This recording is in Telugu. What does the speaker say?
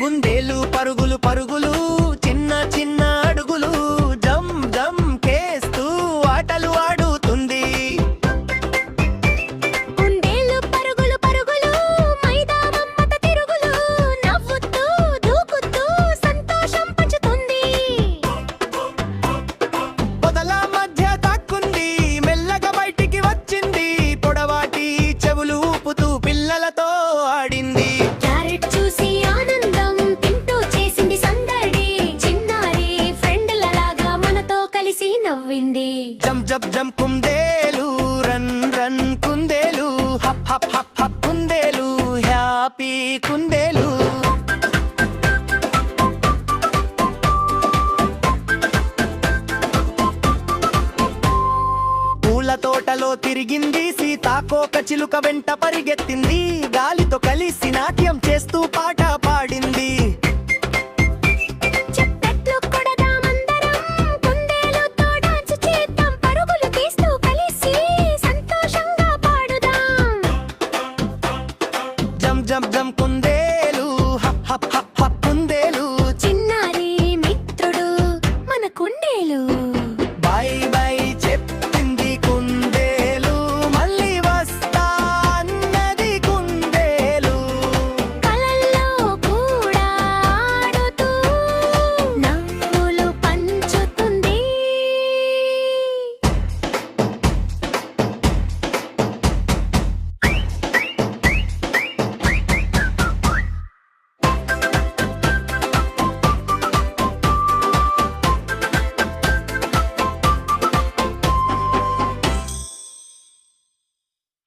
కుందేలు పరుగులు పరుగులు చిన్న చిన్న అడుగులు జమ్ జమ్ కేస్తూ ఆటలు ఆడుతుంది. కుందేలు పరుగులు పరుగులు మైదానమంతా తిరుగులు నవ్వుతూ దూకుతూ సంతోషం పంచుతుంది. పొదల మధ్య దాక్కుంది మెల్లగా బయటికి వచ్చింది. పొడవాటి చెవులు ఊపుతూ పిల్లలతో ఆడింది. క్యారెట్ చూసి ఆనందం తింటూ చేసింది సందడి. చిన్నారి ఫ్రెండ్లలాగా మనతో కలిసి నవ్వింది. జమ్ జమ్ జమ్ కుందేలు రన్ రన్ కుందేలు హప్ హప్ హప్ హప్ కుందేలు హ్యాపీ కుందేలు. పూల తోటలో తిరిగింది సీతాకోక చిలుక వెంట పరిగెత్తింది. గాలితో కలిసి నాట్యం చేస్తూ పాట పాడింది. చెప్పెట్లు కొడదామందరం కుందేలుతో డాన్స్ చేద్దాం. పరుగులు తీస్తూ కలిసి సంతోషంగా పాడుదాం. జమ్ జమ్ జమ్ కుందేలు హప్ హప్ హప్ హప్ కుందేలు. చిన్నారి మిత్రుడు మన కుందేలు. బాయ్